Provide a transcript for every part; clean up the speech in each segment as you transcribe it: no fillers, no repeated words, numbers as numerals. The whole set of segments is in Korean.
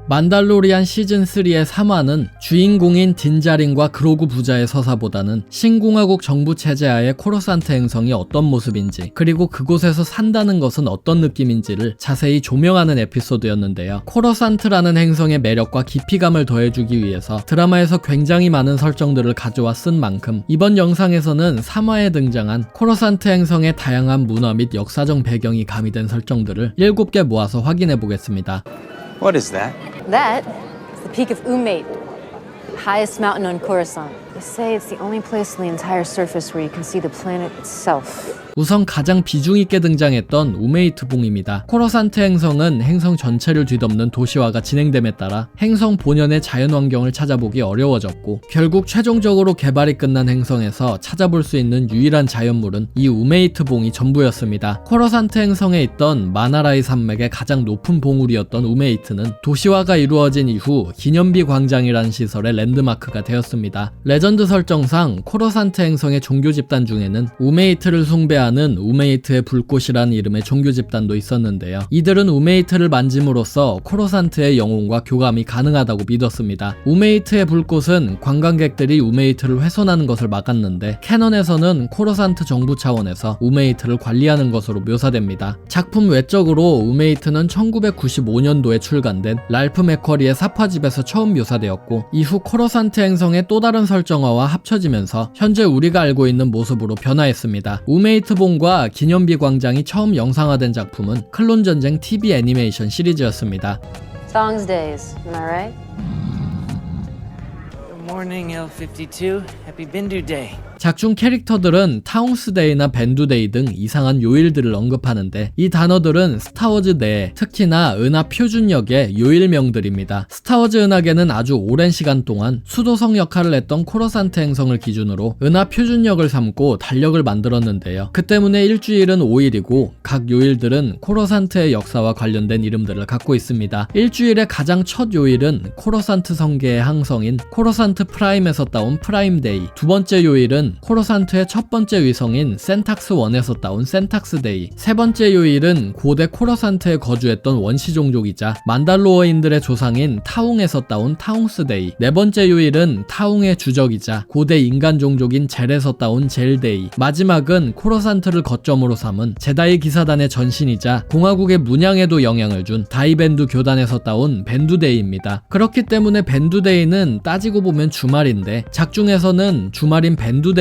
만달로리안 시즌3의 3화는 주인공인 딘자린과 그로구 부자의 서사보다는 신공화국 정부 체제하에 코로산트 행성이 어떤 모습인지, 그리고 그곳에서 산다는 것은 어떤 느낌인지를 자세히 조명하는 에피소드였는데요. 코로산트라는 행성의 매력과 깊이감을 더해주기 위해서 드라마에서 굉장히 많은 설정들을 가져와 쓴 만큼 이번 영상에서는 3화에 등장한 코로산트 행성의 다양한 문화 및 역사적 배경이 가미된 설정들을 7개 모아서 확인해 보겠습니다. What is that? That is the peak of Umate, the highest mountain on Coruscant. They say it's the only place on the entire surface where you can see the planet itself. 우선 가장 비중 있게 등장했던 우메이트 봉입니다. 코로산트 행성은 행성 전체를 뒤덮는 도시화가 진행됨에 따라 행성 본연의 자연환경을 찾아보기 어려워졌고, 결국 최종적으로 개발이 끝난 행성에서 찾아볼 수 있는 유일한 자연물은 이 우메이트 봉이 전부였습니다. 코로산트 행성에 있던 마나라이 산맥의 가장 높은 봉우리였던 우메이트는 도시화가 이루어진 이후 기념비 광장이라는 시설의 랜드마크가 되었습니다. 레전드 설정상 코로산트 행성의 종교 집단 중에는 우메이트를 숭배하는 우메이트의 불꽃이라는 이름의 종교 집단도 있었는데요. 이들은 우메이트를 만짐으로써 코로산트의 영혼과 교감이 가능하다고 믿었습니다. 우메이트의 불꽃은 관광객들이 우메이트를 훼손하는 것을 막았는데, 캐넌에서는 코로산트 정부 차원에서 우메이트를 관리하는 것으로 묘사됩니다. 작품 외적으로 우메이트는 1995년도에 출간된 랄프 맥쿼리의 사파집에서 처음 묘사되었고, 이후 코로산트 행성의 또 다른 설정화와 합쳐지면서 현재 우리가 알고 있는 모습으로 변화했습니다. 우메이트 봉과 기념비 광장이 처음 영상화된 작품은 클론 전쟁 TV 애니메이션 시리즈였습니다. Songs days, am I right? Good morning, L52. Happy Bindu Day. 작중 캐릭터들은 타웅스데이나 밴두데이 등 이상한 요일들을 언급하는데, 이 단어들은 스타워즈 내에 특히나 은하 표준역의 요일명들입니다. 스타워즈 은하계는 아주 오랜 시간 동안 수도성 역할을 했던 코로산트 행성을 기준으로 은하 표준역을 삼고 달력을 만들었는데요. 그 때문에 일주일은 5일이고 각 요일들은 코로산트의 역사와 관련된 이름들을 갖고 있습니다. 일주일의 가장 첫 요일은 코로산트 성계의 항성인 코로산트 프라임에서 따온 프라임데이, 두 번째 요일은 코로산트의 첫 번째 위성인 센탁스1에서 따온 센탁스데이, 세 번째 요일은 고대 코로산트에 거주했던 원시 종족이자 만달로어인들의 조상인 타웅에서 따온 타웅스데이, 네 번째 요일은 타웅의 주적이자 고대 인간 종족인 젤에서 따온 젤데이, 마지막은 코로산트를 거점으로 삼은 제다이 기사단의 전신이자 공화국의 문양에도 영향을 준 다이벤두 교단에서 따온 벤두데이입니다. 그렇기 때문에 벤두데이는 따지고 보면 주말인데, 작중에서는 주말인 벤두데이에도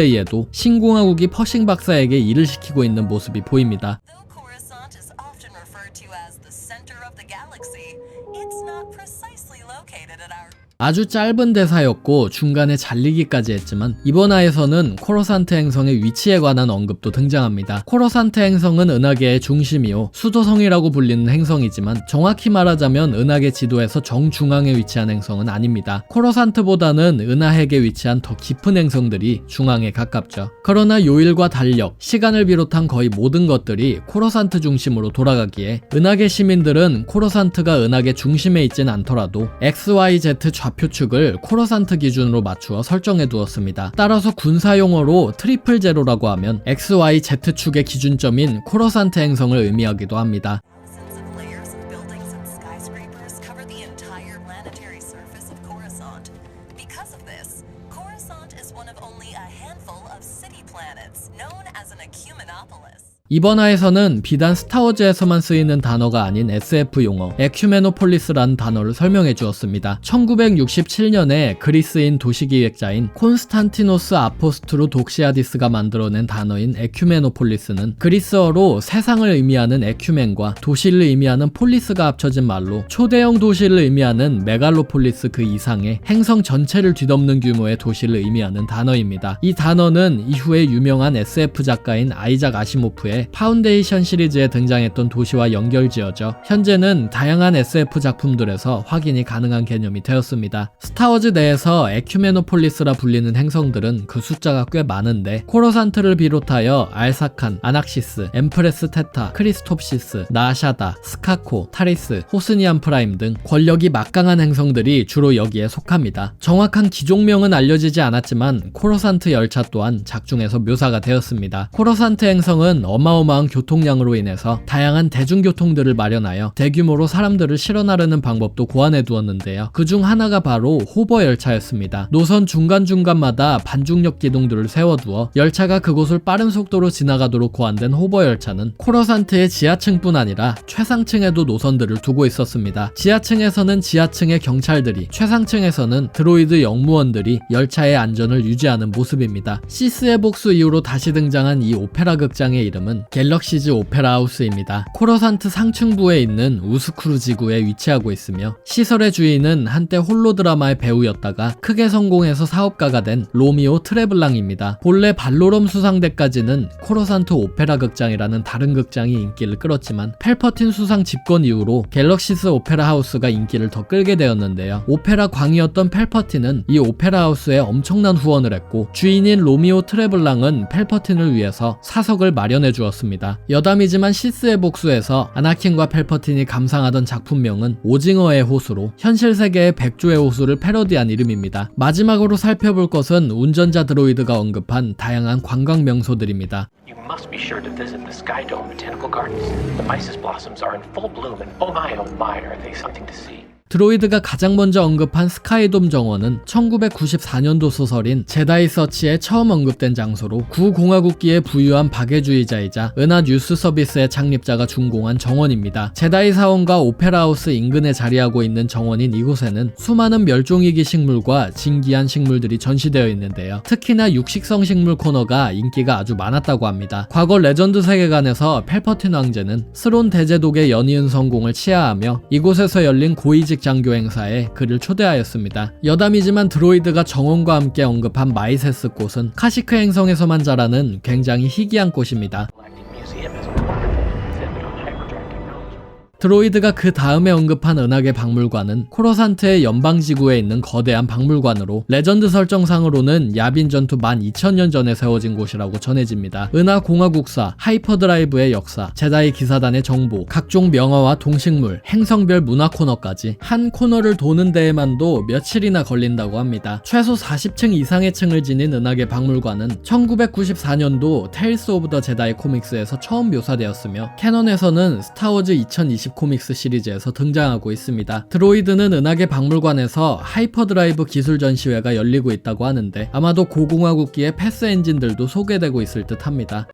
신공화국이 퍼싱 박사에게 일을 시키고 있는 모습이 보입니다. Though Coruscant is often referred to as the center of the galaxy, it's not precisely located at our 아주 짧은 대사였고 중간에 잘리기까지 했지만, 이번 화에서는 코로산트 행성의 위치에 관한 언급도 등장합니다. 코로산트 행성은 은하계의 중심이요 수도성이라고 불리는 행성이지만, 정확히 말하자면 은하계 지도에서 정중앙에 위치한 행성은 아닙니다. 코로산트보다는 은하핵에 위치한 더 깊은 행성들이 중앙에 가깝죠. 그러나 요일과 달력, 시간을 비롯한 거의 모든 것들이 코로산트 중심으로 돌아가기에 은하계 시민들은 코로산트가 은하계 중심에 있진 않더라도 XYZ 좌표축을 코로산트 기준으로 맞추어 설정해 두었습니다. 따라서 군사용어로 트리플 제로라고 하면 XYZ축의 기준점인 코로산트 행성을 의미하기도 합니다. thousands of layers of buildings and skyscrapers cover the entire planetary surface of Coruscant. Because of this, Coruscant is one of only a handful of city planets known as an ecumenopolis. 이번 화에서는 비단 스타워즈에서만 쓰이는 단어가 아닌 SF 용어 에큐메노폴리스라는 단어를 설명해 주었습니다. 1967년에 그리스인 도시기획자인 콘스탄티노스 아포스트루 독시아디스가 만들어낸 단어인 에큐메노폴리스는 그리스어로 세상을 의미하는 에큐멘과 도시를 의미하는 폴리스가 합쳐진 말로, 초대형 도시를 의미하는 메갈로폴리스 그 이상의 행성 전체를 뒤덮는 규모의 도시를 의미하는 단어입니다. 이 단어는 이후에 유명한 SF 작가인 아이작 아시모프의 파운데이션 시리즈에 등장했던 도시와 연결지어져 현재는 다양한 SF 작품들에서 확인이 가능한 개념이 되었습니다. 스타워즈 내에서 에큐메노폴리스라 불리는 행성들은 그 숫자가 꽤 많은데, 코로산트를 비롯하여 알사칸, 아낙시스, 엠프레스 테타, 크리스톱시스, 나샤다, 스카코, 타리스, 호스니안 프라임 등 권력이 막강한 행성들이 주로 여기에 속합니다. 정확한 기종명은 알려지지 않았지만 코로산트 열차 또한 작중에서 묘사가 되었습니다. 코로산트 행성은 어마어마한 교통량으로 인해서 다양한 대중교통들을 마련하여 대규모로 사람들을 실어 나르는 방법도 고안해 두었는데요. 그중 하나가 바로 호버 열차였습니다. 노선 중간중간마다 반중력 기둥들을 세워두어 열차가 그곳을 빠른 속도로 지나가도록 고안된 호버 열차는 코러산트의 지하층뿐 아니라 최상층에도 노선들을 두고 있었습니다. 지하층에서는 지하층의 경찰들이, 최상층에서는 드로이드 영무원들이 열차의 안전을 유지하는 모습입니다. 시스의 복수 이후로 다시 등장한 이 오페라 극장의 이름은 갤럭시즈 오페라 하우스입니다. 코러산트 상층부에 있는 우스쿠르 지구에 위치하고 있으며 시설의 주인은 한때 홀로 드라마의 배우였다가 크게 성공해서 사업가가 된 로미오 트레블랑입니다. 본래 발로럼 수상대까지는 코러산트 오페라 극장이라는 다른 극장이 인기를 끌었지만 펠퍼틴 수상 집권 이후로 갤럭시즈 오페라 하우스가 인기를 더 끌게 되었는데요. 오페라 광이었던 펠퍼틴은 이 오페라 하우스에 엄청난 후원을 했고 주인인 로미오 트레블랑은 펠퍼틴을 위해서 사석을 마련해 주었습니다. 여담이지만 시스의 복수에서 아나킨과 펠퍼틴이 감상하던 작품명은 오징어의 호수로 현실 세계의 백조의 호수를 패러디한 이름입니다. 마지막으로 살펴볼 것은 운전자 드로이드가 언급한 다양한 관광 명소들입니다. You must be sure to visit the Sky Dome Botanical Gardens. The mysis blossoms are in full bloom and oh my, are they something to see. 드로이드가 가장 먼저 언급한 스카이돔 정원은 1994년도 소설인 제다이 서치에 처음 언급된 장소로 구공화국기의 부유한 박애주의자이자 은하 뉴스 서비스의 창립자가 준공한 정원입니다. 제다이 사원과 오페라하우스 인근에 자리하고 있는 정원인 이곳에는 수많은 멸종위기 식물과 진기한 식물들이 전시되어 있는데요. 특히나 육식성 식물 코너가 인기가 아주 많았다고 합니다. 과거 레전드 세계관에서 펠퍼틴 왕제는 스론 대제독의 연이은 성공을 치하하며 이곳에서 열린 고위직 장교 행사에 그를 초대하였습니다. 여담이지만 드로이드가 정원과 함께 언급한 마이세스 꽃은 카시크 행성에서만 자라는 굉장히 희귀한 꽃입니다. Museum is a wonderful exhibit on hyperdrive technology. 드로이드가 그 다음에 언급한 은하계 박물관은 코러산트의 연방지구에 있는 거대한 박물관으로 레전드 설정상으로는 야빈 전투 12,000년 전에 세워진 곳이라고 전해집니다. 은하 공화국사, 하이퍼드라이브의 역사, 제다이 기사단의 정보, 각종 명화와 동식물, 행성별 문화 코너까지 한 코너를 도는 데에만도 며칠이나 걸린다고 합니다. 최소 40층 이상의 층을 지닌 은하계 박물관은 1994년도 테일스 오브 더 제다이 코믹스에서 처음 묘사되었으며 캐논에서는 스타워즈 2020 코믹스 시리즈에서 등장하고 있습니다. 드로이드는 은하계 박물관에서 하이퍼드라이브 기술 전시회가 열리고 있다고 하는데 아마도 고공화국기의 패스 엔진들도 소개되고 있을 듯 합니다.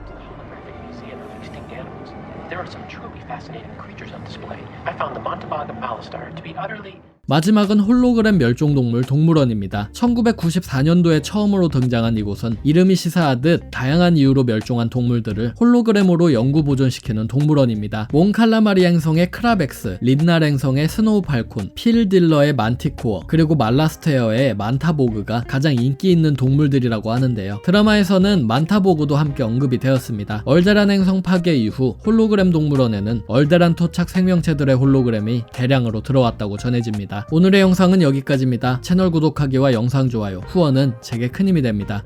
Holographic Museum of Extinct Animals. There are some truly fascinating creatures on display. I found the Montabaga Malastar to be utterly 마지막은 홀로그램 멸종동물 동물원입니다. 1994년도에 처음으로 등장한 이곳은 이름이 시사하듯 다양한 이유로 멸종한 동물들을 홀로그램으로 영구 보존시키는 동물원입니다. 몬칼라마리 행성의 크라벡스, 린날 행성의 스노우 팔콘, 필딜러의 만티코어, 그리고 말라스테어의 만타보그가 가장 인기 있는 동물들이라고 하는데요. 드라마에서는 만타보그도 함께 언급이 되었습니다. 얼데란 행성 파괴 이후 홀로그램 동물원에는 얼데란 토착 생명체들의 홀로그램이 대량으로 들어왔다고 전해집니다. 오늘의 영상은 여기까지입니다. 채널 구독하기와 영상 좋아요, 후원은 제게 큰 힘이 됩니다.